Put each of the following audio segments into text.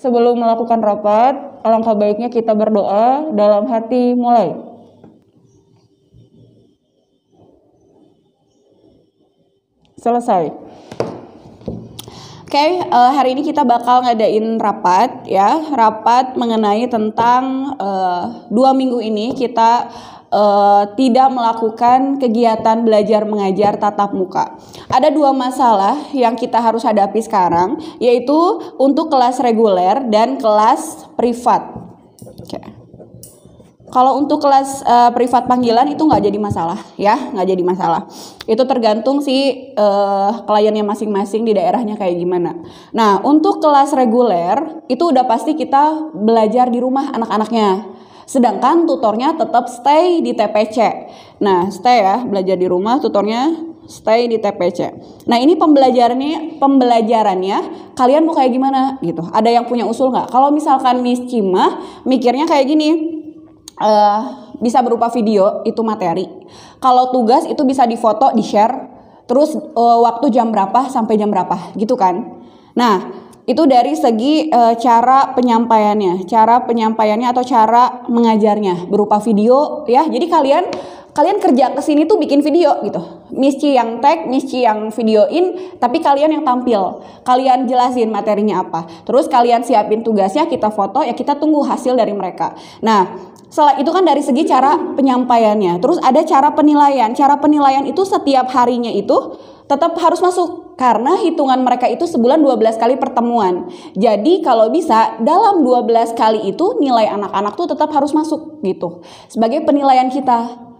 Sebelum melakukan rapat, alangkah baiknya kita berdoa dalam hati mulai. Selesai. Oke, hari ini kita bakal ngadain rapat ya, rapat mengenai tentang 2 minggu ini kita tidak melakukan kegiatan belajar mengajar tatap muka. Ada 2 masalah yang kita harus hadapi sekarang, yaitu untuk kelas reguler dan kelas privat. Oke. Kalau untuk kelas privat panggilan itu nggak jadi masalah ya, nggak jadi masalah. Itu tergantung si kliennya masing-masing di daerahnya kayak gimana. Nah, untuk kelas reguler itu udah pasti kita belajar di rumah anak-anaknya. Sedangkan tutornya tetap stay di TPC. Nah, stay ya, belajar di rumah, tutornya stay di TPC. Nah, ini pembelajarannya kalian mau kayak gimana gitu. Ada yang punya usul nggak? Kalau misalkan Miss Cima mikirnya kayak gini. Bisa berupa video, itu materi. Kalau tugas itu bisa difoto, di-share, terus waktu jam berapa sampai jam berapa, gitu kan. Nah, itu dari segi cara penyampaiannya atau cara mengajarnya berupa video ya. Jadi kalian kerja kesini tuh bikin video gitu. Miss Ci yang tag, Miss Ci yang videoin, tapi kalian yang tampil. Kalian jelasin materinya apa. Terus kalian siapin tugasnya, kita foto, ya kita tunggu hasil dari mereka. Nah, itu kan dari segi cara penyampaiannya. Terus ada cara penilaian. Cara penilaian itu setiap harinya itu tetap harus masuk. Karena hitungan mereka itu sebulan 12 kali pertemuan. Jadi kalau bisa dalam 12 kali itu nilai anak-anak tuh tetap harus masuk gitu. Sebagai penilaian kita.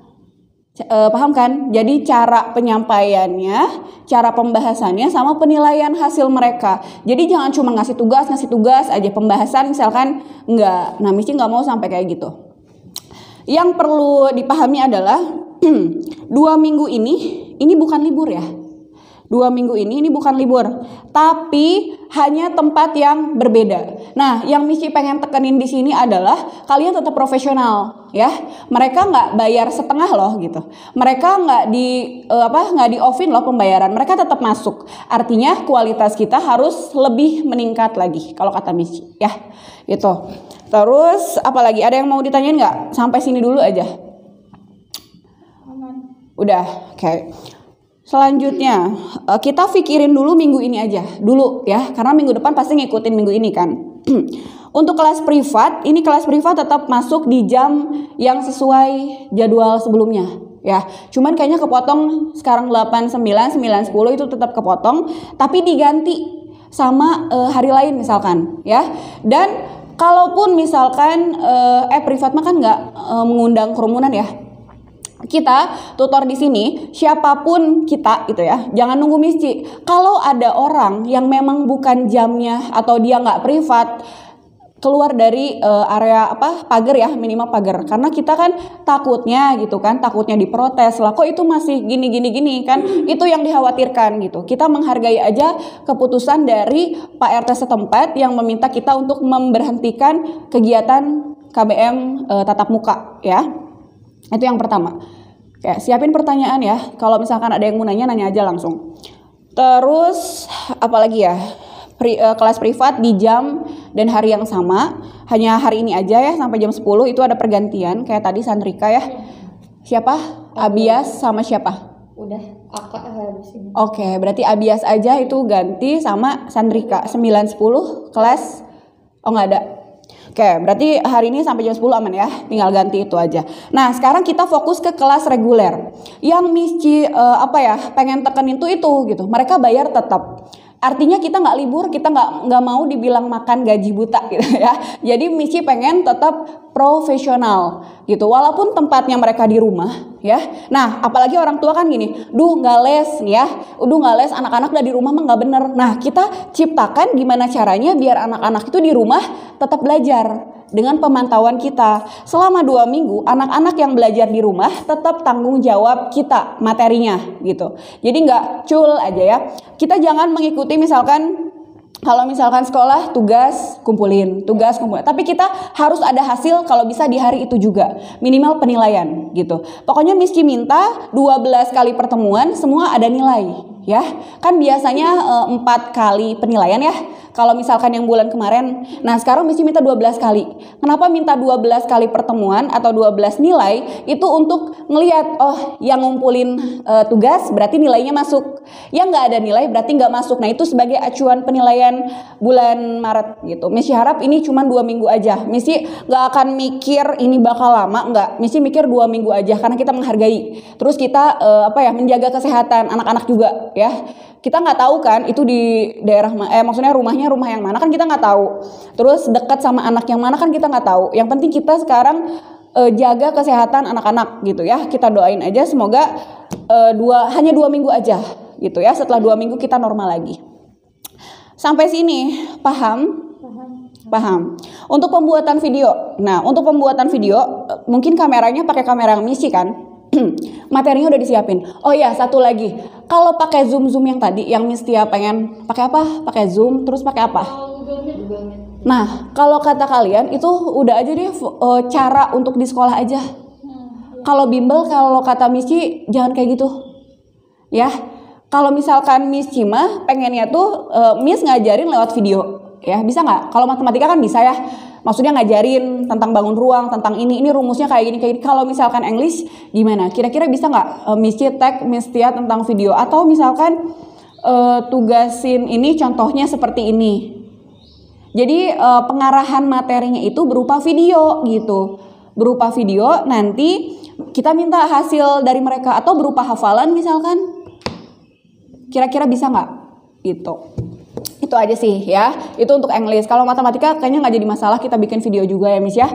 Paham kan? Jadi cara penyampaiannya, cara pembahasannya sama penilaian hasil mereka. Jadi jangan cuma ngasih tugas aja, pembahasan misalkan enggak. Nah, Miss nggak mau sampai kayak gitu. Yang perlu dipahami adalah 2 minggu ini bukan libur ya. 2 minggu ini bukan libur, tapi hanya tempat yang berbeda. Nah, yang Misi pengen tekenin di sini adalah kalian tetap profesional, ya. Mereka nggak bayar setengah loh gitu. Mereka nggak di offin loh pembayaran. Mereka tetap masuk. Artinya kualitas kita harus lebih meningkat lagi kalau kata Misi, ya. Gitu. Terus apalagi? Ada yang mau ditanyain nggak? Sampai sini dulu aja. Udah, oke. Selanjutnya, kita pikirin dulu minggu ini aja, dulu ya, karena minggu depan pasti ngikutin minggu ini kan. Untuk kelas privat, ini kelas privat tetap masuk di jam yang sesuai jadwal sebelumnya ya. Cuman kayaknya kepotong sekarang 8, 9, 9, 10 itu tetap kepotong, tapi diganti sama hari lain misalkan ya. Dan kalaupun misalkan privat mah kan nggak mengundang kerumunan ya. Kita tutor di sini siapapun kita gitu ya, jangan nunggu Miss Ci. Kalau ada orang yang memang bukan jamnya atau dia nggak privat, keluar dari area pagar ya, minimal pagar, karena kita kan takutnya gitu kan, takutnya diprotes lah, kok itu masih gini kan, itu yang dikhawatirkan gitu. Kita menghargai aja keputusan dari Pak RT setempat yang meminta kita untuk memberhentikan kegiatan KBM tatap muka ya. Itu yang pertama. Oke, siapin pertanyaan ya. Kalau misalkan ada yang mau nanya aja langsung. Terus apalagi ya? Kelas privat di jam dan hari yang sama. Hanya hari ini aja ya, sampai jam 10 itu ada pergantian. Kayak tadi Sandrika ya. Siapa? Abias sama siapa? Udah, Kakak habis ini. Oke, berarti Abias aja itu ganti sama Sandrika. 9-10 kelas. Oh nggak ada. Oke, berarti hari ini sampai jam 10 aman ya, tinggal ganti itu aja. Nah, sekarang kita fokus ke kelas reguler. Yang Miss Ci pengen tekenin tuh itu gitu. Mereka bayar tetap. Artinya kita nggak libur, kita nggak mau dibilang makan gaji buta gitu ya. Jadi Miss Ci pengen tetap profesional gitu, walaupun tempatnya mereka di rumah ya. Nah, apalagi orang tua kan gini, nggak les nih ya, nggak les, anak-anak udah di rumah mah nggak bener. Nah, kita ciptakan gimana caranya biar anak-anak itu di rumah tetap belajar dengan pemantauan kita. Selama 2 minggu, anak-anak yang belajar di rumah tetap tanggung jawab kita materinya gitu. Jadi nggak cul aja ya. Kita jangan mengikuti misalkan kalau misalkan sekolah tugas kumpulin. Tapi kita harus ada hasil kalau bisa di hari itu juga. Minimal penilaian gitu. Pokoknya Miss Ci minta 12 kali pertemuan semua ada nilai ya. Kan biasanya 4 kali penilaian ya. Kalau misalkan yang bulan kemarin, nah sekarang mesti minta 12 kali. Kenapa minta 12 kali pertemuan atau 12 nilai? Itu untuk ngelihat, oh yang ngumpulin tugas berarti nilainya masuk. Yang nggak ada nilai berarti nggak masuk. Nah itu sebagai acuan penilaian bulan Maret gitu. Misi harap ini cuma 2 minggu aja. Misi nggak akan mikir ini bakal lama, nggak. Misi mikir 2 minggu aja karena kita menghargai. Terus kita menjaga kesehatan anak-anak juga ya. Kita nggak tahu kan itu di daerah maksudnya rumahnya rumah yang mana kan kita nggak tahu. Terus dekat sama anak yang mana kan kita nggak tahu. Yang penting kita sekarang jaga kesehatan anak-anak gitu ya. Kita doain aja semoga hanya 2 minggu aja gitu ya. Setelah 2 minggu kita normal lagi. Sampai sini paham? Paham. Untuk pembuatan video. Nah, untuk pembuatan video mungkin kameranya pakai kamera yang misi kan? Materinya udah disiapin. Oh ya, satu lagi. Kalau pakai Zoom yang tadi yang Mistia pengen pakai apa? Pakai Zoom terus pakai apa? Nah, kalau kata kalian itu udah aja deh cara untuk di sekolah aja. Kalau bimbel kalau kata Misi jangan kayak gitu. Ya. Kalau misalkan Miss Cima pengennya tuh Miss ngajarin lewat video. Ya, bisa nggak? Kalau matematika kan bisa ya. Maksudnya ngajarin tentang bangun ruang, tentang ini rumusnya kayak gini. Kalau misalkan English gimana? Kira-kira bisa nggak Miss tag Miss Tia tentang video? Atau misalkan tugasin ini contohnya seperti ini. Jadi pengarahan materinya itu berupa video gitu. Berupa video nanti kita minta hasil dari mereka. Atau berupa hafalan misalkan. Kira-kira bisa nggak? Gitu. Itu aja sih ya. Itu untuk English. Kalau matematika kayaknya nggak jadi masalah, kita bikin video juga ya Miss ya.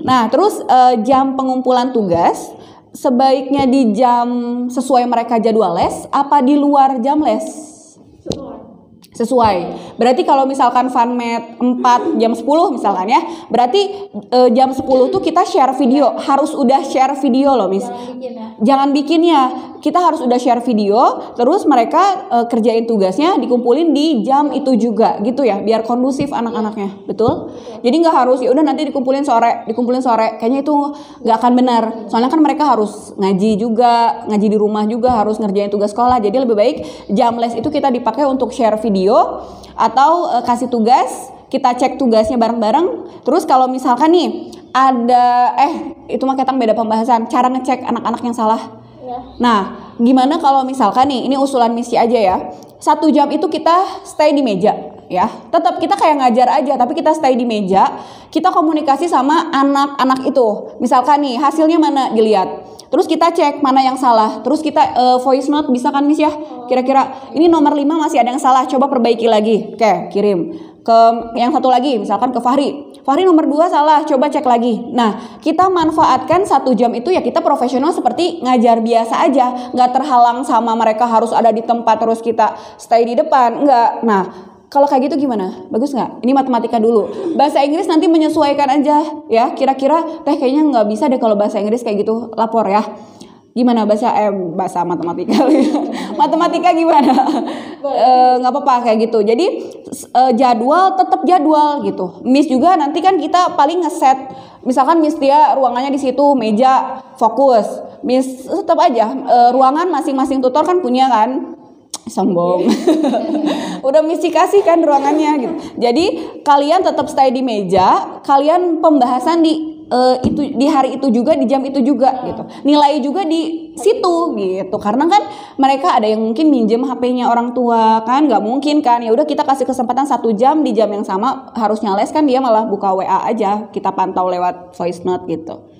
Nah terus jam pengumpulan tugas sebaiknya di jam sesuai mereka jadwal les apa di luar jam les? Sesuai. Berarti kalau misalkan FunMed 4 jam 10 misalkan ya, berarti jam 10 tuh kita share video, harus udah share video loh Miss. Jangan bikin ya. Kita harus udah share video, terus mereka kerjain tugasnya dikumpulin di jam itu juga gitu ya, biar kondusif anak-anaknya. Betul? Jadi nggak harus ya udah nanti dikumpulin sore. Kayaknya itu nggak akan benar. Soalnya kan mereka harus ngaji juga, ngaji di rumah juga, harus ngerjain tugas sekolah. Jadi lebih baik jam les itu kita dipakai untuk share video atau kasih tugas, kita cek tugasnya bareng-bareng. Terus kalau misalkan nih ada itu mah ketang beda pembahasan, cara ngecek anak-anak yang salah. Nah, gimana kalau misalkan nih, ini usulan Misi aja ya. 1 jam itu kita stay di meja ya. Tetap kita kayak ngajar aja, tapi kita stay di meja. Kita komunikasi sama anak-anak itu. Misalkan nih, hasilnya mana dilihat. Terus kita cek mana yang salah. Terus kita voice note bisa kan Miss ya? Kira-kira ini nomor 5 masih ada yang salah, coba perbaiki lagi. Oke, kirim. Ke yang satu lagi, misalkan ke Fahri. Fahri nomor 2 salah, coba cek lagi. Nah, kita manfaatkan 1 jam itu ya kita profesional seperti ngajar biasa aja. Nggak terhalang sama mereka harus ada di tempat terus kita stay di depan. Nggak. Nah, kalau kayak gitu gimana? Bagus nggak? Ini matematika dulu. Bahasa Inggris nanti menyesuaikan aja ya. Kira-kira kayaknya nggak bisa deh kalau bahasa Inggris kayak gitu. Lapor ya. Gimana bahasa matematika? Matematika gimana? Nggak apa-apa kayak gitu. Jadi jadwal tetap jadwal gitu. Miss juga nanti kan kita paling ngeset. Misalkan Miss Tia ruangannya di situ, meja, fokus. Miss tetap aja ruangan masing-masing tutor kan punya kan. Sombong. Udah misi kasih kan ruangannya gitu. Jadi kalian tetap stay di meja, kalian pembahasan itu di hari itu juga, di jam itu juga gitu. Nilai juga di situ gitu. Karena kan mereka ada yang mungkin minjem HP-nya orang tua kan, nggak mungkin kan. Ya udah kita kasih kesempatan 1 jam di jam yang sama harusnya les kan, dia malah buka WA aja, kita pantau lewat voice note gitu.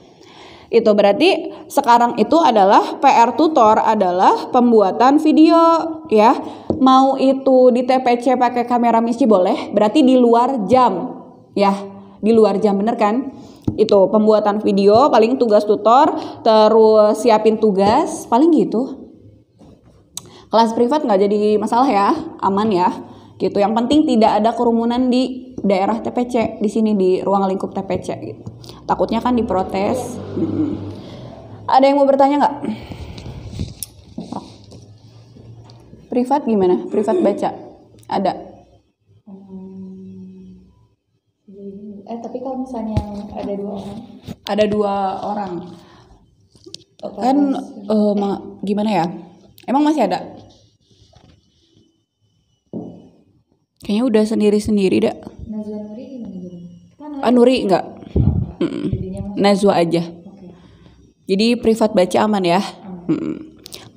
Itu berarti sekarang itu adalah PR tutor adalah pembuatan video ya. Mau itu di TPC pakai kamera Misi boleh, berarti di luar jam ya. Di luar jam bener kan? Itu pembuatan video paling tugas tutor, terus siapin tugas, paling gitu. Kelas privat nggak jadi masalah ya, aman ya. Gitu. Yang penting tidak ada kerumunan di daerah TPC, di sini di ruang lingkup TPC gitu. Takutnya kan diprotes. Ada yang mau bertanya nggak? Privat gimana? Privat baca? Ada? Tapi kalau misalnya ada 2 orang? Ada 2 orang. Kan gimana ya? Emang masih ada? Kayaknya udah sendiri-sendiri dah. Najwa Nuri gimana jadi? Kan Nuri enggak. jadinya Najwa aja. oke. Jadi privat baca aman ya.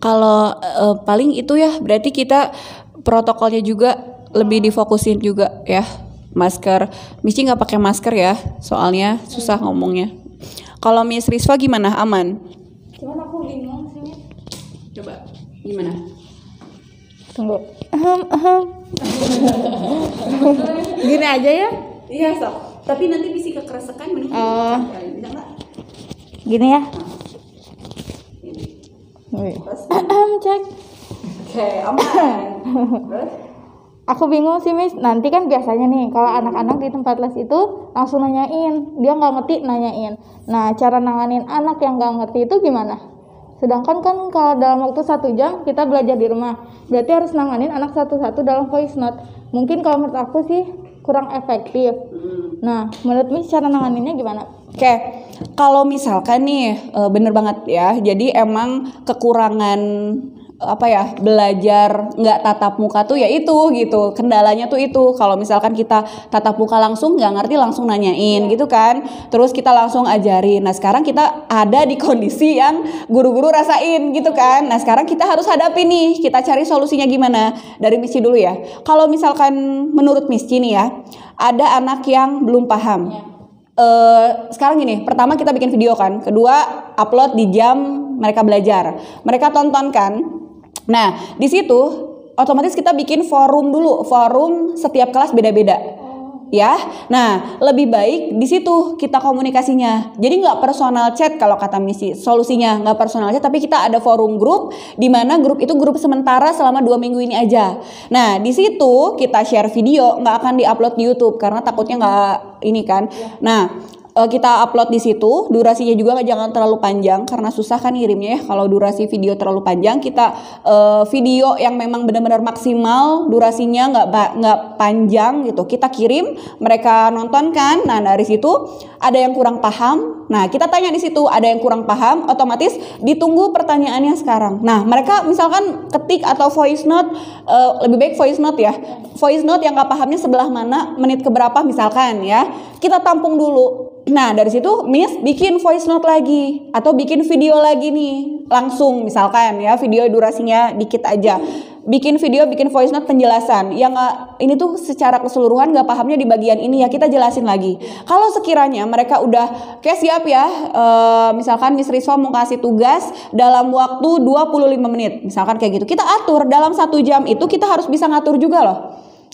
Kalau paling itu ya, berarti kita protokolnya juga lebih difokusin juga ya. Masker, Michi nggak pakai masker ya, soalnya susah ngomongnya. Kalau Miss Rizva gimana? Aman? Cuman aku bingung sih. Coba gimana? Tunggu. Gini aja ya? Iya sok. Tapi nanti bisa kekeresekan mending. Oh. Bisa nggak? Gini ya? Cek. Oke, aman. Terus? Aku bingung sih Miss, nanti kan biasanya nih kalau anak-anak di tempat les itu langsung nanyain, dia nggak ngerti nanyain. Nah cara nanganin anak yang nggak ngerti itu gimana? Sedangkan kan kalau dalam waktu 1 jam kita belajar di rumah, berarti harus nanganin anak satu-satu dalam voice note. Mungkin kalau menurut aku sih kurang efektif. Nah menurut Miss cara nanganinnya gimana? Oke, kalau misalkan nih bener banget ya, jadi emang kekurangan belajar nggak tatap muka tuh ya itu gitu, kendalanya tuh itu. Kalau misalkan kita tatap muka langsung nggak ngerti langsung nanyain gitu kan, terus kita langsung ajarin. Nah sekarang kita ada di kondisi yang guru-guru rasain gitu kan. Nah sekarang kita harus hadapi nih, kita cari solusinya gimana. Dari Misci dulu ya. Kalau misalkan menurut Misci nih ya, ada anak yang belum paham. Sekarang gini, pertama kita bikin video kan, kedua upload di jam mereka belajar, mereka tonton kan. Nah di situ otomatis kita bikin forum dulu, forum setiap kelas beda-beda. Ya, nah lebih baik di situ kita komunikasinya. Jadi nggak personal chat kalau kata Misi. Solusinya nggak personal chat, tapi kita ada forum grup, di mana grup itu grup sementara selama 2 minggu ini aja. Nah di situ kita share video, nggak akan diupload di YouTube karena takutnya nggak ini kan. Nah kita upload di situ, durasinya juga jangan terlalu panjang karena susah kan ngirimnya ya. Kalau durasi video terlalu panjang, kita video yang memang benar-benar maksimal, durasinya nggak panjang gitu. Kita kirim, mereka nonton kan. Nah dari situ ada yang kurang paham. Nah kita tanya di situ, ada yang kurang paham, otomatis ditunggu pertanyaannya sekarang. Nah mereka misalkan ketik atau voice note, lebih baik voice note ya. Voice note yang nggak pahamnya sebelah mana, menit keberapa misalkan ya. Kita tampung dulu. Nah dari situ Miss bikin voice note lagi atau bikin video lagi nih langsung misalkan ya, video durasinya dikit aja, bikin video, bikin voice note penjelasan yang ini tuh secara keseluruhan gak pahamnya di bagian ini ya, kita jelasin lagi. Kalau sekiranya mereka udah kayak siap ya, misalkan Miss Rizwa mau kasih tugas dalam waktu 25 menit misalkan kayak gitu, kita atur dalam 1 jam itu kita harus bisa ngatur juga loh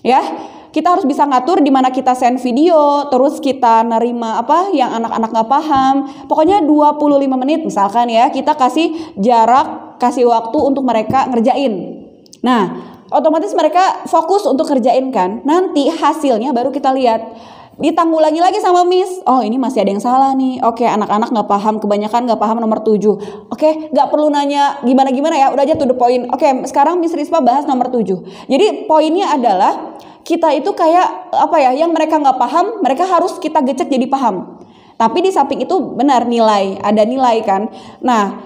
ya. Kita harus bisa ngatur di mana kita send video, terus kita nerima apa yang anak-anak nggak paham. Pokoknya 25 menit misalkan ya, kita kasih jarak, kasih waktu untuk mereka ngerjain. Nah, otomatis mereka fokus untuk ngerjain kan. Nanti hasilnya baru kita lihat. Ditanggulangi lagi sama Miss. Oh ini masih ada yang salah nih. Oke, anak-anak nggak paham, kebanyakan nggak paham nomor 7. Oke, nggak perlu nanya gimana-gimana ya, udah aja to the point. Oke, sekarang Miss Rizva bahas nomor 7. Jadi poinnya adalah kita itu kayak apa ya, yang mereka nggak paham, mereka harus kita gecek jadi paham. Tapi di samping itu benar nilai, ada nilai kan. Nah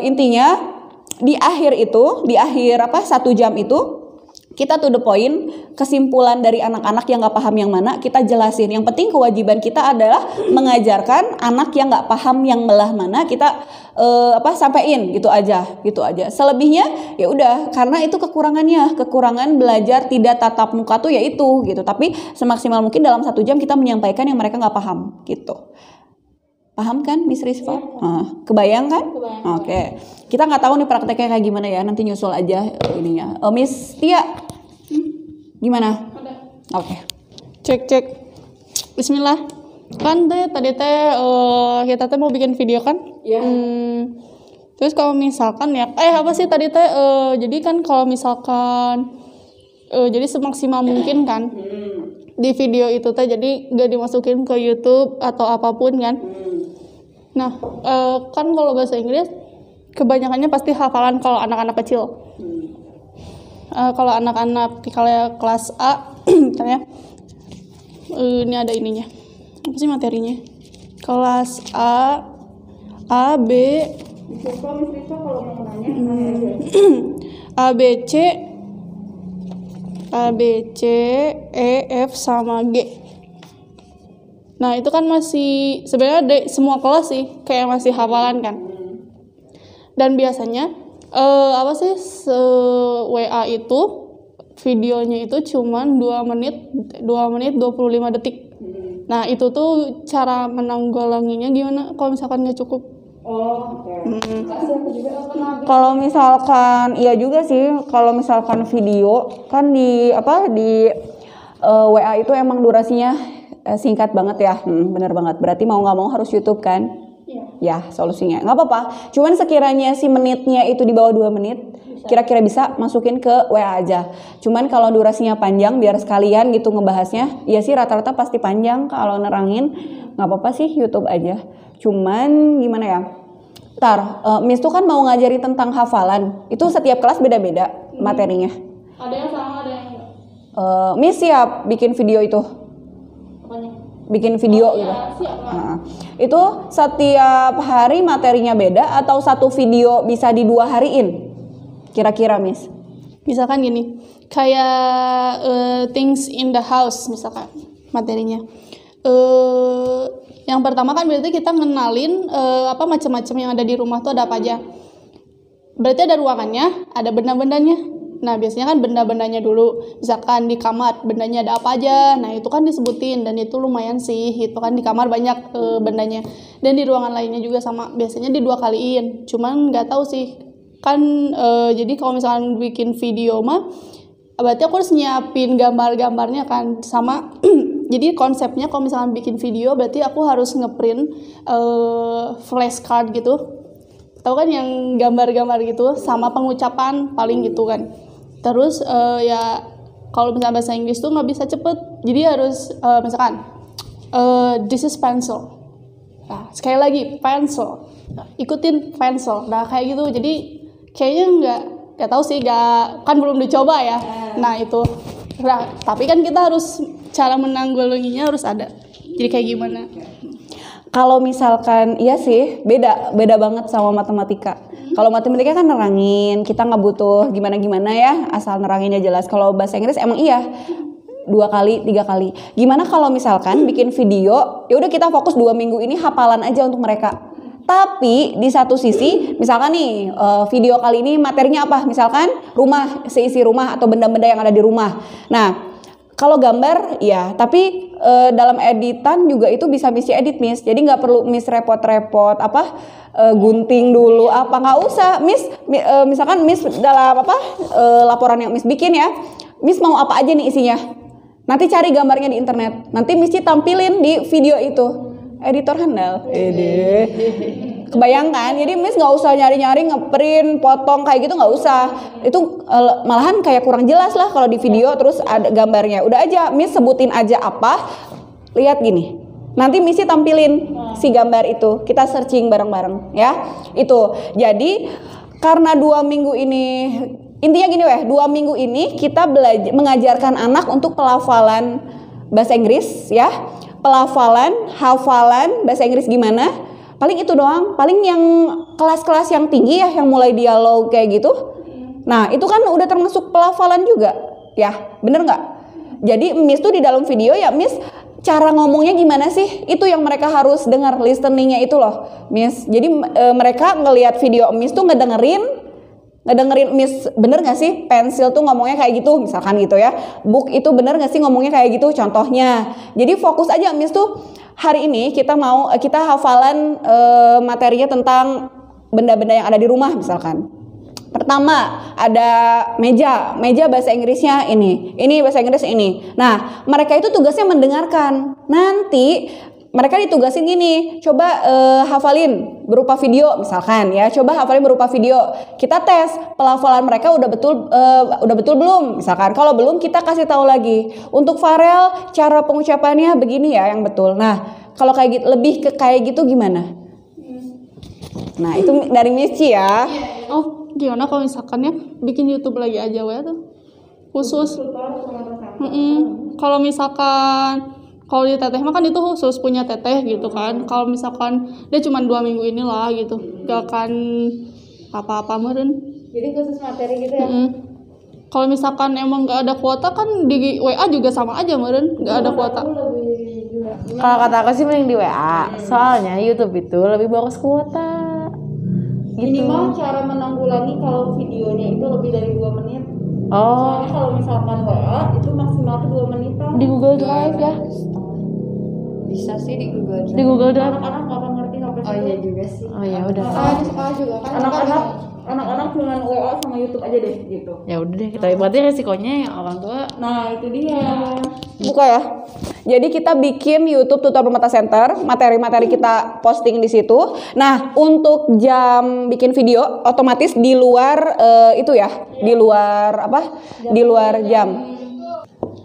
intinya di akhir 1 jam itu kita to the point, kesimpulan dari anak-anak yang nggak paham yang mana kita jelasin. Yang penting kewajiban kita adalah mengajarkan anak yang nggak paham yang belah mana kita sampaiin gitu aja. Selebihnya ya udah, karena itu kekurangan belajar tidak tatap muka tuh ya itu gitu. Tapi semaksimal mungkin dalam 1 jam kita menyampaikan yang mereka nggak paham gitu. Paham kan Miss Rizva? Kebayang kan? Oke. Kita nggak tahu nih prakteknya kayak gimana ya, nanti nyusul aja ininya. Miss Tia, gimana? Oke. Cek. Bismillah. Kan tadi kita mau bikin video kan? Iya. Terus kalau misalkan ya, apa sih tadi jadi kan kalau misalkan jadi semaksimal mungkin kan di video itu jadi nggak dimasukin ke YouTube atau apapun kan? Nah, kan kalau bahasa Inggris kebanyakannya pasti hafalan kalau anak-anak kecil. Kalau anak-anak kelas A, misalnya, ini ada ininya. Apa sih materinya? Kelas A, B, A, B, C, A, B, C, E, F sama G. Nah itu kan masih sebenarnya semua kelas sih kayak masih hafalan kan. Dan biasanya apa sih WA itu videonya itu cuman 2 menit 25 detik. Nah itu tuh cara menanggulanginya gimana kalau misalkan nggak cukup? Kalau misalkan iya juga sih, kalau misalkan video kan di WA itu emang durasinya singkat banget ya. Bener banget. Berarti mau nggak mau harus YouTube kan? Ya solusinya nggak apa-apa. Cuman sekiranya si menitnya itu di bawah 2 menit, kira-kira bisa masukin ke WA aja. Cuman kalau durasinya panjang biar sekalian gitu ngebahasnya, ya sih rata-rata pasti panjang. Kalau nerangin nggak apa-apa sih YouTube aja. Cuman gimana ya? Miss tuh kan mau ngajari tentang hafalan. Itu setiap kelas beda-beda materinya. Ada yang sama, ada yang enggak. Miss siap bikin video itu. Apanya? Bikin video gitu. Siap, Nah, itu setiap hari materinya beda atau satu video bisa di 2 hariin? Kira-kira Miss? Misalkan gini, kayak things in the house misalkan materinya. Yang pertama kan berarti kita ngenalin apa macam-macam yang ada di rumah tuh ada apa aja. Berarti ada ruangannya, ada benda-bendanya. Nah biasanya kan benda-bendanya dulu. Misalkan di kamar bendanya ada apa aja. Nah itu kan disebutin dan itu lumayan sih. Itu kan di kamar banyak bendanya. Dan di ruangan lainnya juga sama. Biasanya di 2 kaliin. Cuman nggak tahu sih. Kan jadi kalau misalkan bikin video mah berarti aku harus nyiapin gambar-gambarnya kan sama. Jadi konsepnya kalau misalkan bikin video berarti aku harus ngeprint flashcard gitu. Tahu kan yang gambar-gambar gitu sama pengucapan paling gitu kan. Terus ya kalau misalkan bahasa Inggris tuh nggak bisa cepet. Jadi harus misalkan this is pencil. Nah, sekali lagi pencil. Nah, ikutin pencil. Nah, kayak gitu. Jadi kayaknya nggak tahu sih, kan belum dicoba ya. Nah, itu. Nah, tapi kan kita harus cara menanggulanginya harus ada. Jadi kayak gimana? Kalau misalkan iya sih beda banget sama matematika. Kalau matematika kan nerangin, kita nggak butuh gimana ya, asal neranginnya jelas. Kalau bahasa Inggris emang iya 2 kali 3 kali. Gimana kalau misalkan bikin video, ya udah kita fokus 2 minggu ini hafalan aja untuk mereka. Tapi di satu sisi, misalkan nih video kali ini materinya apa? Misalkan rumah, seisi rumah atau benda-benda yang ada di rumah. Nah, kalau gambar ya, tapi dalam editan juga itu bisa Miss edit Miss. Jadi nggak perlu Miss repot-repot gunting dulu apa, nggak usah Miss. Misalkan Miss dalam laporan yang Miss bikin ya, Miss mau apa aja nih isinya. Nanti cari gambarnya di internet. Nanti Miss tampilin di video itu. Editor handal. Kebayangkan, jadi Miss nggak usah nyari-nyari ngeprint, potong kayak gitu nggak usah. Itu malahan kayak kurang jelas lah kalau di video terus ada gambarnya. Udah aja Miss sebutin aja apa, lihat gini. Nanti Miss tampilin si gambar itu, kita searching bareng-bareng ya. Itu. Jadi karena 2 minggu ini, intinya gini 2 minggu ini kita belajar mengajarkan anak untuk pelafalan bahasa Inggris ya. Pelafalan, hafalan bahasa Inggris gimana? Paling itu doang. Paling yang kelas-kelas yang tinggi ya, yang mulai dialog kayak gitu. Nah, itu kan udah termasuk pelafalan juga. Ya, bener nggak? Jadi Miss tuh di dalam video ya Miss cara ngomongnya gimana sih? Itu yang mereka harus dengar, listeningnya itu loh Miss. Jadi mereka ngelihat video Miss tuh ngedengerin Miss bener gak sih pensil tuh ngomongnya kayak gitu misalkan gitu ya, book itu bener gak sih ngomongnya kayak gitu contohnya. Jadi fokus aja Miss tuh hari ini kita hafalan materinya tentang benda-benda yang ada di rumah misalkan. Pertama ada meja bahasa Inggrisnya ini bahasa Inggris ini. Nah mereka itu tugasnya mendengarkan. Nanti mereka ditugasin gini, coba hafalin berupa video misalkan ya, coba hafalin berupa video. Kita tes pelafalan mereka udah betul belum misalkan. Kalau belum kita kasih tahu lagi. Untuk Farel cara pengucapannya begini ya yang betul. Nah kalau kayak gitu lebih ke kayak gitu gimana? Nah itu dari Miss Ci ya. Oh gimana kalau misalkan ya bikin YouTube lagi aja ya tuh khusus. Kalau misalkan kalau di teteh mah kan itu khusus punya teteh gitu kan. Kalau misalkan dia cuma 2 minggu inilah gitu, gak akan apa-apa meren. Jadi khusus materi gitu ya. Kalau misalkan emang nggak ada kuota kan di WA juga sama aja meren, nggak ada kuota. Kalau kata aku sih mending di WA. Soalnya YouTube itu lebih boros kuota. Gitu. Minimal cara menanggulangi kalau videonya itu lebih dari 2 menit. Oh, Soalnya kalau misalkan WA itu maksimal tuh 2 menitan. di Google Drive ya. Bisa sih di Google Di Drive. Google Drive. Anak-anak gak akan ngerti sampai Oh iya juga sih. Oh ya udah. Di sekolah juga kan Anak-anak cuma WA sama YouTube aja deh gitu. Ya udah deh, kita berarti resikonya yang orang tua. Nah itu dia. Buka ya. Jadi kita bikin YouTube Tutor Bermata Center, materi-materi kita posting di situ. Nah untuk jam bikin video otomatis di luar itu ya, di luar apa? Di luar jam.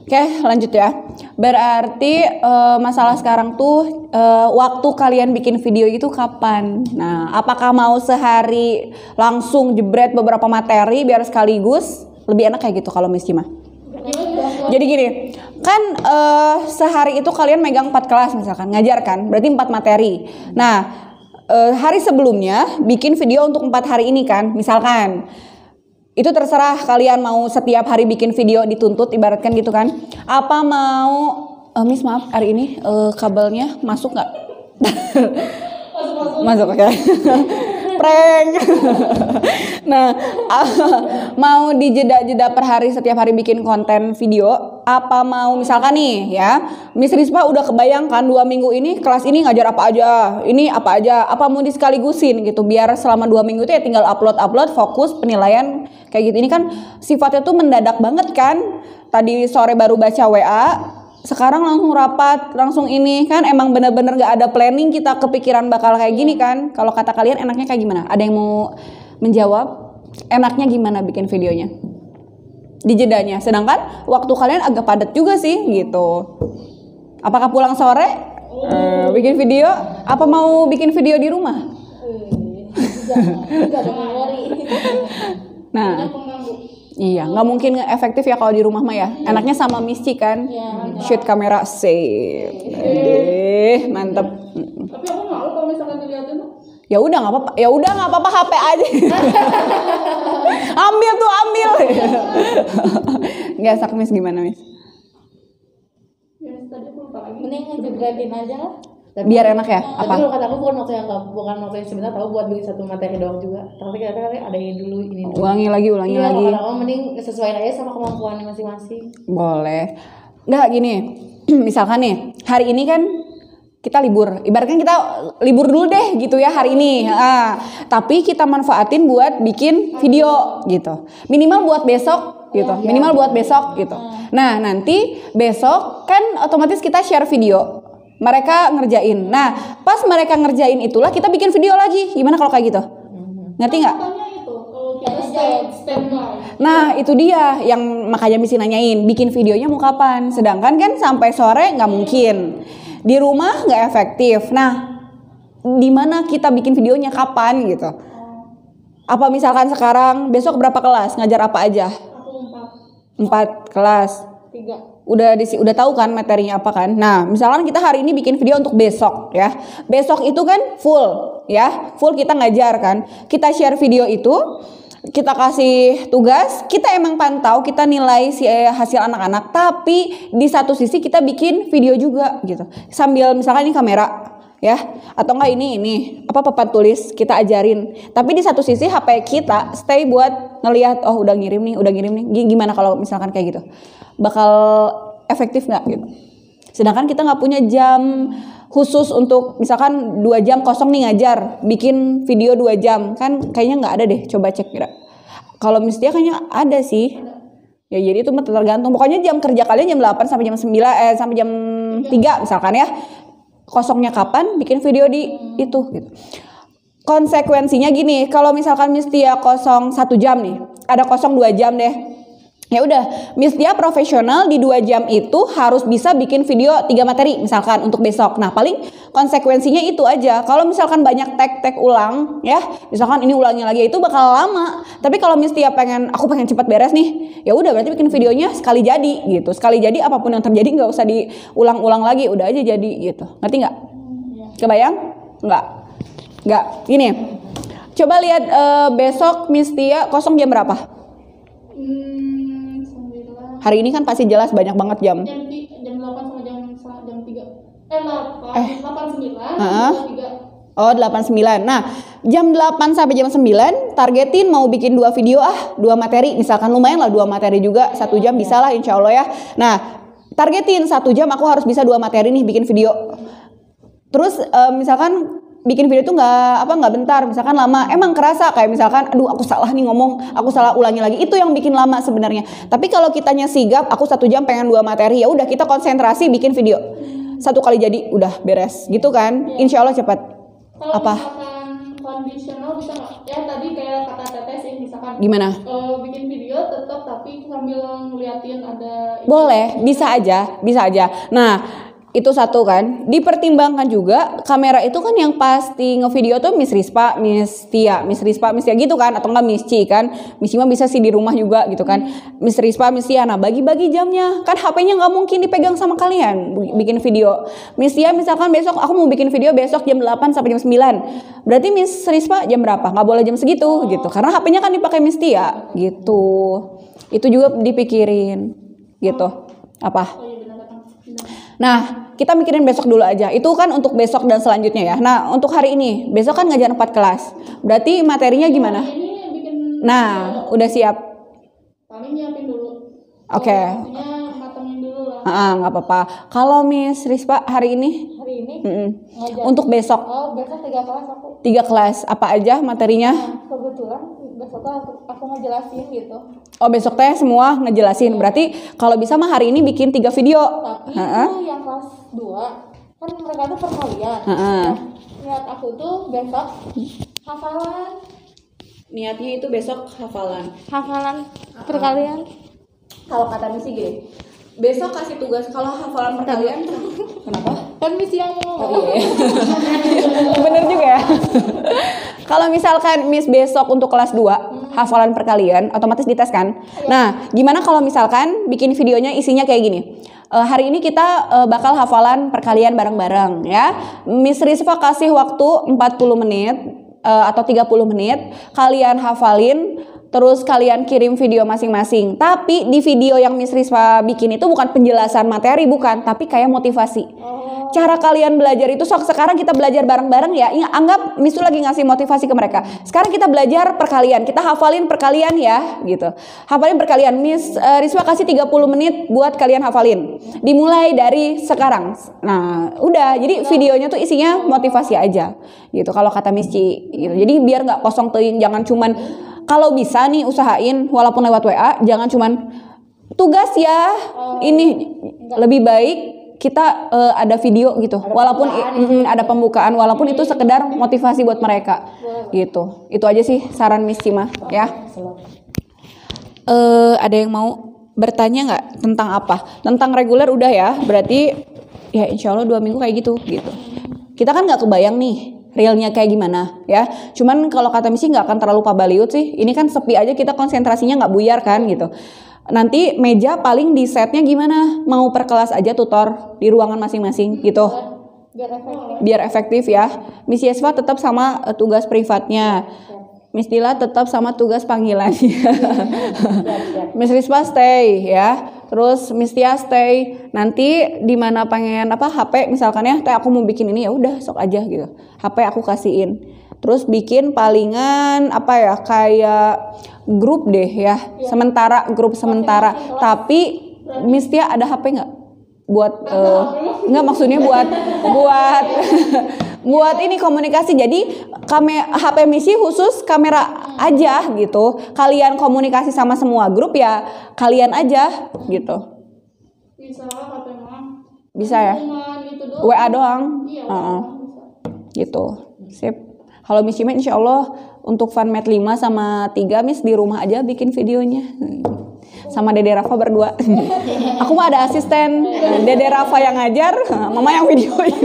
Oke lanjut ya. Berarti masalah sekarang tuh waktu kalian bikin video itu kapan? Nah apakah mau sehari langsung jebret beberapa materi biar sekaligus? Lebih enak kayak gitu kalau Miss Cima. Jadi gini, kan sehari itu kalian megang 4 kelas misalkan, ngajar kan, berarti 4 materi. Nah, hari sebelumnya bikin video untuk 4 hari ini kan, misalkan. Itu terserah kalian mau setiap hari bikin video dituntut, ibaratkan gitu kan. Apa mau, Miss maaf hari ini kabelnya masuk nggak? Masuk oke. Prank. Nah, mau dijeda-jeda per hari setiap hari bikin konten video, apa mau misalkan nih ya, Miss Rispa udah kebayangkan 2 minggu ini kelas ini ngajar apa aja, ini apa aja, apa mau disekaligusin gitu biar selama 2 minggu itu ya tinggal upload fokus penilaian kayak gitu. Ini kan sifatnya tuh mendadak banget kan. Tadi sore baru baca WA, sekarang langsung rapat, langsung ini kan emang bener-bener gak ada planning kita kepikiran bakal kayak gini kan. Kalau kata kalian enaknya kayak gimana? Ada yang mau menjawab? Enaknya gimana bikin videonya? Di jedanya. Sedangkan waktu kalian agak padat juga sih gitu. Apakah pulang sore bikin video? Apa mau bikin video di rumah? Nah, iya, nggak mungkin efektif ya kalau di rumah mah ya. Enaknya sama Misci kan, shoot kamera save. Mantep. Tapi aku malu kalau misalkan dilihatin tuh. Ya udah nggak apa-apa, HP aja. ambil. Nggak sak Miss gimana Miss? Ya tadi aku lupa lagi. mending ngejebretin aja lah. Biar enak ya? Tapi Apa? kalau kata aku bukan waktu yang sebentar, tahu buat bikin satu materi doang juga. Tapi kita ada ini dulu, ini dulu. Ulangi lagi. Iya, kalau kata aku mending sesuaiin aja sama kemampuan masing-masing. Boleh. Nggak gini, misalkan nih hari ini kan kita libur, ibaratkan kita libur dulu deh gitu ya hari ini. Tapi kita manfaatin buat bikin video gitu. Minimal buat besok gitu. Minimal buat besok gitu. Nah nanti besok kan otomatis kita share video. Mereka ngerjain. Nah pas mereka ngerjain itulah kita bikin video lagi. Gimana kalau kayak gitu? Ngerti nggak? Nah itu dia yang makanya mesti nanyain bikin videonya mau kapan. Sedangkan kan sampai sore nggak mungkin. Di rumah nggak efektif. Nah, di mana kita bikin videonya kapan gitu? Apa misalkan sekarang besok berapa kelas? Ngajar apa aja? 4 kelas. 3. Udah tahu kan materinya apa kan? Nah, misalkan kita hari ini bikin video untuk besok ya. Besok itu kan full ya. Full kita ngajar kan. Kita share video itu, kita kasih tugas, kita emang pantau, kita nilai si hasil anak-anak, tapi di satu sisi kita bikin video juga gitu. Sambil misalkan ini kamera ya, atau enggak ini apa papan tulis kita ajarin. Tapi di satu sisi HP kita stay buat ngelihat oh udah ngirim nih. Gimana kalau misalkan kayak gitu? Bakal efektif nggak gitu? Sedangkan kita nggak punya jam khusus untuk misalkan 2 jam kosong nih ngajar, bikin video 2 jam kan kayaknya nggak ada deh. Coba cek kira. Kalau Mistia kayaknya ada sih. Ya jadi itu mah tergantung. Pokoknya jam kerja kalian jam 8 sampai jam 9 sampai jam 3 misalkan ya. Kosongnya kapan bikin video di itu gitu. Konsekuensinya gini, kalau misalkan Mistia kosong 1 jam nih, ada kosong 2 jam deh. Ya udah, Miss Dia profesional di 2 jam itu harus bisa bikin video 3 materi misalkan untuk besok. Nah, paling konsekuensinya itu aja. Kalau misalkan banyak tag ulang ya, misalkan ini ulangi lagi itu bakal lama. Tapi kalau Miss Dia aku pengen cepat beres nih, ya udah berarti bikin videonya sekali jadi gitu. Sekali jadi apapun yang terjadi nggak usah diulang-ulang lagi, udah aja jadi gitu. Ngerti nggak? Kebayang? Nggak. Gini. Coba lihat besok Miss Tia kosong jam berapa? Hari ini kan pasti jelas banyak banget jam. Jam 8 sama jam 3. 8 9. Heeh. 3. Oh 89. Nah jam 8 sampai jam 9 targetin mau bikin 2 video 2 materi. Misalkan lumayan lah 2 materi juga 1 jam bisa lah insya Allah ya. Nah targetin 1 jam aku harus bisa 2 materi nih bikin video. Terus misalkan bikin video tuh nggak bentar, misalkan lama, emang kerasa kayak misalkan, aduh aku salah nih ngomong, aku salah ulangi lagi, itu yang bikin lama sebenarnya. Tapi kalau kitanya sigap, aku 1 jam pengen 2 materi, ya udah kita konsentrasi bikin video, 1 kali jadi udah beres, gitu kan? Insya Allah cepat. Kalau Apa? misalkan kondisional bisa nggak? Ya tadi kayak kata Teteh sih, misalkan Gimana? bikin video tetap tapi sambil ngeliatin ada. Boleh, bisa aja. Nah, itu satu kan. Dipertimbangkan juga kamera itu kan yang pasti ngevideo tuh Miss Rispa, Miss Tia gitu kan, atau enggak Miss Ci kan. Miss Ci mah bisa sih di rumah juga gitu kan. Miss Rispa, Miss Tia, nah bagi-bagi jamnya. Kan HP-nya nggak mungkin dipegang sama kalian bikin video. Miss Tia misalkan besok aku mau bikin video besok jam 8 sampai jam 9. Berarti Miss Rispa jam berapa? Nggak boleh jam segitu gitu. Karena HP-nya kan dipakai Miss Tia gitu. Itu juga dipikirin gitu. Apa? Nah, kita mikirin besok dulu aja. Itu kan untuk besok dan selanjutnya ya. Nah, untuk hari ini, besok kan ngajar 4 kelas. Berarti materinya gimana? Ini bikin. Nah, udah siap. Paling nyiapin dulu. Oke. Maksudnya matengin dulu lah. Nggak apa-apa. Kalau Miss Rispa hari ini? Hari ini ngajar. Untuk besok? Oh, besok 3 kelas aku. 3 kelas. Apa aja materinya? Nah, kebetulan besok aku ngejelasin gitu. Oh, besok teh semua ngejelasin. Berarti kalau bisa mah hari ini bikin 3 video. Tapi itu yang kelas 2 kan mereka tuh perkalian. Nah, niat aku tuh besok hafalan. Niatnya itu besok hafalan. Perkalian. Kalau kata Missy gini, besok kasih tugas kalau hafalan perkalian. Kenapa? Kan misi yang mau Oh, iya. Bener juga ya. Kalau misalkan Miss besok untuk kelas 2 hafalan perkalian otomatis dites kan. Nah, gimana kalau misalkan bikin videonya isinya kayak gini. Hari ini kita bakal hafalan perkalian bareng-bareng ya. Miss Rispa kasih waktu 40 menit atau 30 menit. Kalian hafalin. Terus kalian kirim video masing-masing. Tapi di video yang Miss Rispa bikin itu bukan penjelasan materi, bukan. Tapi kayak motivasi. Cara kalian belajar itu, sekarang kita belajar bareng-bareng ya. Anggap Miss tuh lagi ngasih motivasi ke mereka. Sekarang kita belajar perkalian. Kita hafalin perkalian ya, gitu. Hafalin perkalian. Miss Rispa kasih 30 menit buat kalian hafalin. Dimulai dari sekarang. Nah, udah. Jadi videonya tuh isinya motivasi aja. Gitu. Kalau kata Miss Ci, gitu. Jadi biar nggak kosong teing. Jangan cuman kalau bisa nih usahain walaupun lewat WA jangan cuman tugas ya. Ini lebih baik kita ada video gitu. Walaupun ada pembukaan walaupun itu sekedar motivasi buat mereka. Gitu. Itu aja sih saran Miss Cima ya. Ada yang mau bertanya nggak tentang apa? Tentang reguler udah ya. Berarti ya insya Allah 2 minggu kayak gitu. Kita kan nggak kebayang nih realnya kayak gimana ya. Cuman kalau kata Missy nggak akan terlalu pabaliut sih. Ini kan sepi aja kita konsentrasinya nggak buyar kan gitu. Nanti meja paling di setnya gimana? Mau per kelas aja tutor di ruangan masing-masing gitu. Biar efektif ya. Miss Yesva tetap sama tugas privatnya. Miss Dila tetap sama tugas panggilannya. Miss Rispa stay ya. Terus Miss Tia stay. Nanti di mana pengen HP misalkan ya, aku mau bikin ini ya udah sok aja gitu. HP aku kasihin. Terus bikin palingan kayak grup deh ya. Sementara grup sementara. Tapi Miss Tia ada HP nggak? Buat nggak maksudnya buat buat ini komunikasi. Jadi HP Missy khusus kamera aja gitu. Kalian komunikasi sama semua grup ya kalian aja gitu. Bisa HP mah. Bisa ya? Itu doang. WA doang. Iya, Gitu. Sip. Kalau Missy insya Allah untuk FunMed 5 sama 3 Miss di rumah aja bikin videonya. Sama Dede Rafa berdua. Aku mah ada asisten. Dede Rafa yang ngajar, Mama yang videoin.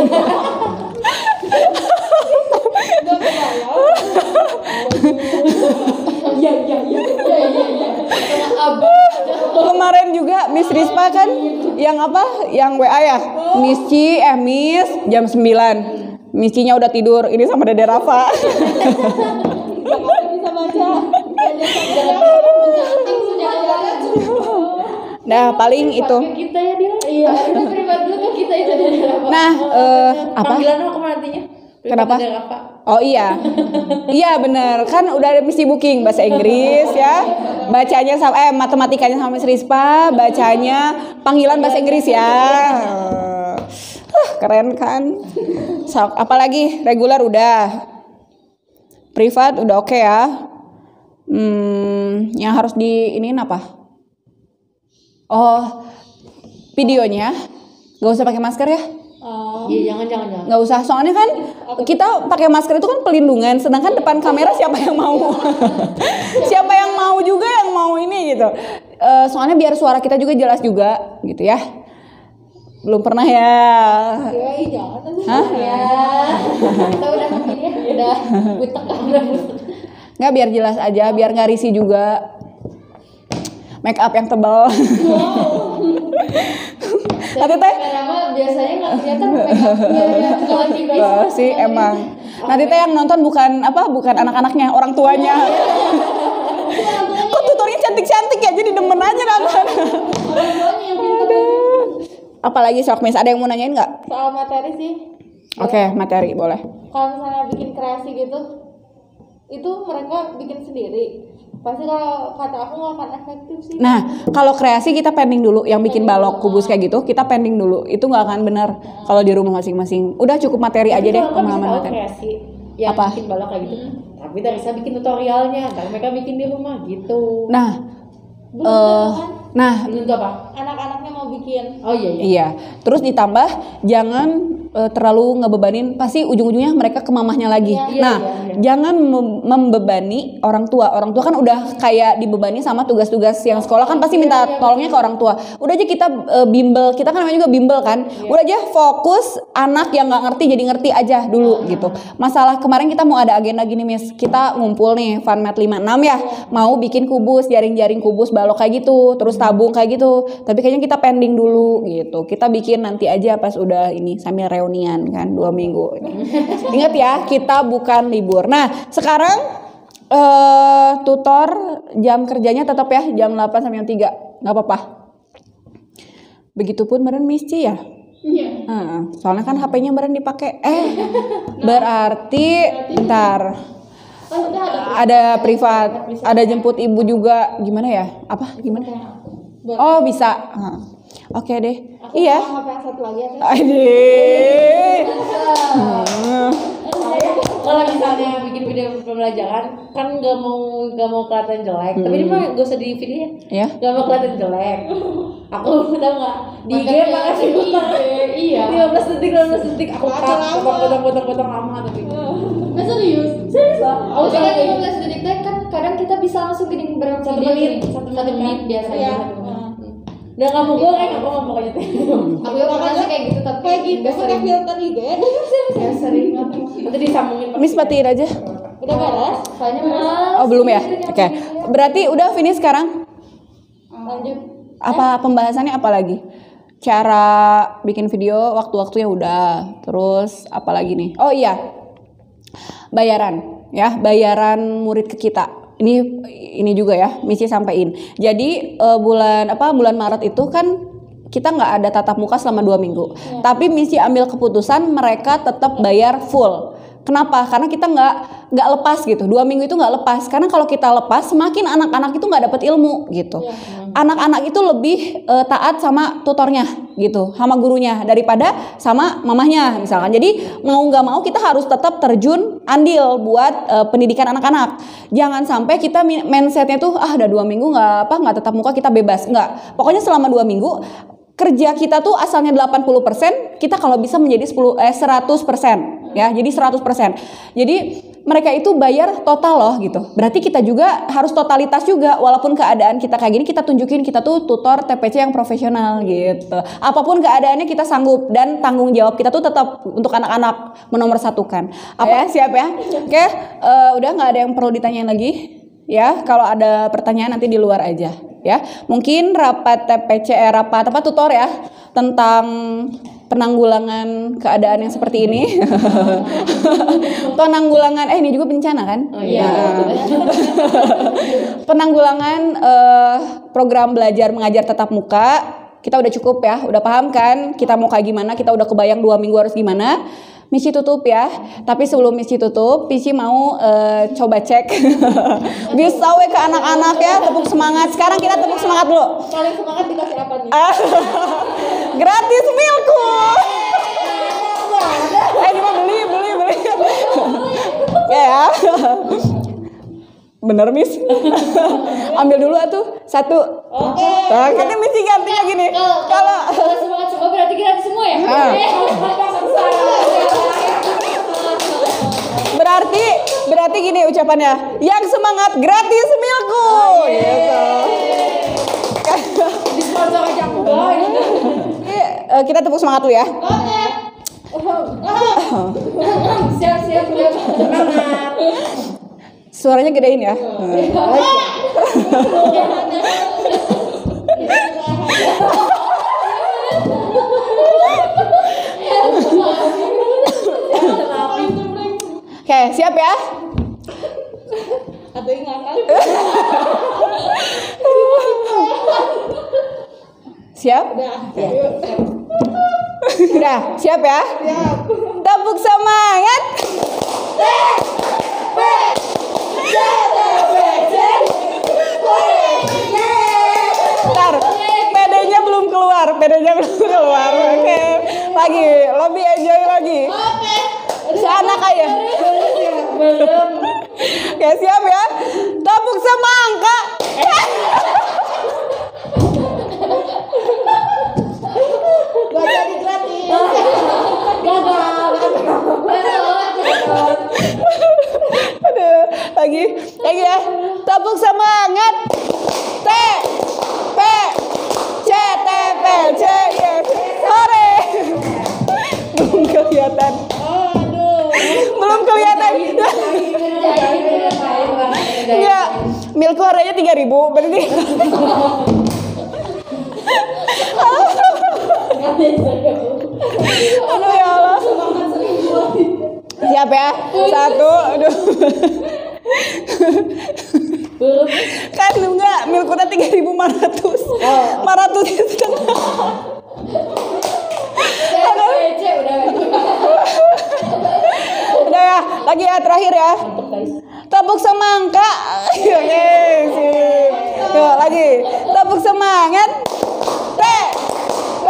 Kemarin juga Miss Rispa kan yang yang WA ya. Miss jam 9. Miss Ci-nya udah tidur. Ini sama Dede Rafa. Bisa baca. Nah, paling itu. Kita ya dia. Iya, itu privat dulu tuh kita itu dari apa? Nah, apa? Panggilan aku nantinya. Kenapa? Dari apa? Oh iya, iya bener kan udah ada misi booking bahasa Inggris ya, bacanya sama matematikanya sama Miss Rispa, bacanya panggilan bahasa Inggris ya. Keren kan? Apalagi reguler udah, privat udah oke ya. Yang harus diinin apa? Oh, videonya gak usah pakai masker ya. Iya, jangan. Nggak usah, soalnya kan kita pakai masker itu kan pelindungan, sedangkan depan kamera siapa yang mau siapa yang mau juga yang mau ini gitu. Soalnya biar suara kita juga jelas juga gitu ya. Belum pernah ya? Jangan. Hah? Ya. Kita udah begini ya, udah butek udah. Nggak, biar jelas aja, biar nggak risih juga. Make up yang tebal. Nanti teh Karena biasanya nggak kelihatan make-upnya kalau tipis. sih emang. Nanti teh yang nonton bukan anak-anaknya, orang tuanya. Kok tutornya cantik-cantik ya, jadi demen aja nonton. Orang tuanya yang pintar. Apalagi sok Miss, ada yang mau nanyain nggak? Soal materi sih. Oke, materi boleh. Kalau misalnya bikin kreasi gitu, itu mereka bikin sendiri. Pasti kalau kata aku nggak akan efektif sih. Nah, kalau kreasi kita pending dulu, yang bikin balok kubus kayak gitu, kita pending dulu. Itu nggak akan benar kalau di rumah masing-masing. Udah cukup materi aja deh, pengalaman materi. Kreasi yang Apa? bikin balok kayak gitu. Tapi Tarisa bikin tutorialnya, ntar mereka bikin di rumah gitu. Nah, Belum tuh apa? Anak-anaknya mau bikin. Oh iya. iya. Terus ditambah jangan terlalu ngebebanin, pasti ujung-ujungnya mereka ke mamahnya lagi. Nah, jangan membebani orang tua. Orang tua kan udah kayak dibebani sama tugas-tugas yang sekolah kan pasti minta tolongnya ke orang tua. Udah aja kita bimbel, kita kan namanya juga bimbel kan. Udah aja fokus anak yang nggak ngerti jadi ngerti aja dulu gitu. Masalah kemarin kita mau ada agenda gini Miss, kita ngumpul nih FunMat 56 ya, mau bikin kubus, jaring-jaring kubus, balok kayak gitu, terus tabung kayak gitu. Tapi kayaknya kita pending dulu gitu. Kita bikin nanti aja pas udah ini sambil reunian kan 2 minggu. Ingat ya, kita bukan libur. Nah, sekarang tutor jam kerjanya tetap ya jam 8 sampai jam 3. Nggak apa-apa. Begitupun meren Misci ya? Iya. Soalnya kan HP-nya meren dipakai. Berarti ntar ada privat, ada jemput ibu juga. Gimana ya? Apa? Gimana? Oh, bisa. Oke deh. Iya. HP yang satu lagi ya. Aduh. Kalau misalnya bikin video pembelajaran kan nggak mau kelihatan jelek, tapi ini mah gak usah di video Ya. nggak mau kelihatan jelek. Aku tau nggak di IG makasih putar. Iya. 15 detik aku potong lama tapi. Serius? Oh, kan 15 detik teh kan kadang kita bisa langsung bikin berapa 1 video. menit, 1 menit biasanya. Udah kamu goreng aku mau pokoknya teh. Aku juga pernah sih kayak gitu tapi Kayak gitu nggak pakai sering. filter IG. Ya sering. Nanti disambungin. Miss matiin aja. Udah beres? Soalnya males. Oh, belum ya? Oke. Berarti udah finish sekarang? Lanjut. Apa pembahasannya apa lagi? Cara bikin video, waktu-waktunya udah. Terus apa lagi nih? Oh iya. Bayaran ya, bayaran murid ke kita. Ini juga ya, Misi sampein. Jadi bulan Maret itu kan kita nggak ada tatap muka selama 2 minggu. Tapi Misi ambil keputusan mereka tetap bayar full. Kenapa? Karena kita nggak lepas gitu. 2 minggu itu nggak lepas. Karena kalau kita lepas, semakin anak-anak itu nggak dapat ilmu gitu. Anak-anak itu lebih taat sama tutornya gitu, sama gurunya daripada sama mamahnya misalkan. Jadi mau nggak mau kita harus tetap terjun andil buat pendidikan anak-anak. Jangan sampai kita mindsetnya tuh udah 2 minggu nggak tatap muka kita bebas. Nggak. Pokoknya selama 2 minggu kerja kita tuh asalnya 80%, kita kalau bisa menjadi 100% ya. Jadi 100%. Jadi mereka itu bayar total loh gitu. Berarti kita juga harus totalitas juga, walaupun keadaan kita kayak gini, kita tunjukin kita tuh tutor TPC yang profesional gitu. Apapun keadaannya kita sanggup, dan tanggung jawab kita tuh tetap untuk anak-anak menomorsatukan. Apa ya, siap ya? Oke, udah nggak ada yang perlu ditanyain lagi ya. Kalau ada pertanyaan nanti di luar aja ya. Mungkin rapat TPC, rapat tutor ya tentang penanggulangan keadaan yang seperti ini. Penanggulangan ini juga bencana kan? Oh iya. Penanggulangan program belajar mengajar tatap muka. Kita udah cukup ya, udah paham kan kita mau kayak gimana, kita udah kebayang 2 minggu harus gimana. Misi tutup ya, tapi sebelum misi tutup, Pici mau coba cek bisa we ke anak-anak ya, tepuk semangat. Sekarang kita tepuk semangat dulu. Paling semangat dikasih apa nih? Gratis milku. Ini mah beli. Ya. Bener Miss. Ambil dulu atuh 1. Oke. Nah, kan Miss gantinya gini. Kalau Semangat semua berarti gratis semua ya? Berarti gini ucapannya, yang semangat gratis milku. Gitu. Disponsor aja aku. Kita tepuk semangat dulu ya. Siap. Semangat. Suaranya gedein ya. Oke, siap ya? Atau ingat. Siap? Udah, siap ya? Tepuk semangat. Bentar, pedenya belum keluar. Oke, lagi, lebih enjoy lagi. Seanak aja. Oke, siap ya? Tepuk semangat. Gak jadi gratis. Gagal. Aduh, lagi ya. Tepuk semangat. T P C T P C yes. Sore. Belum kelihatan. Belum kelihatan. Enggak. Milku harganya 3.000 berarti. Aduh ya Allah. Siap ya? 1, 2. Kan enggak, milkutnya 3.500. 500 itu. Udah ya, lagi ya, terakhir ya. Tepuk semangka. Oke, sip. Yuk, lagi. Tepuk semangat. T P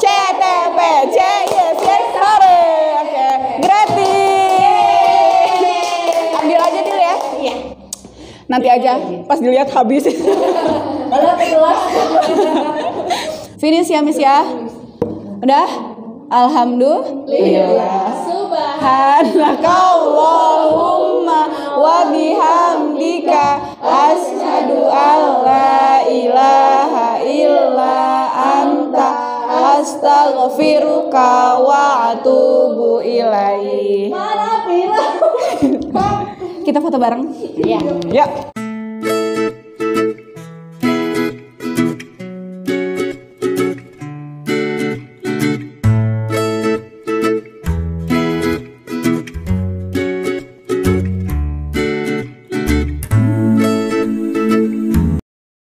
C T P C yes. Sore. Oke, gratis. Ambil aja dulu ya. Iya. Nanti aja pas dilihat habis. Finish ya Miss ya. Udah? Alhamdulillah. Subhanakallahumma wa bihamdika asyhadu alla ilaha illa anta astaghfiruka wa atubu ilaik. Kita foto bareng. Iya. Ya.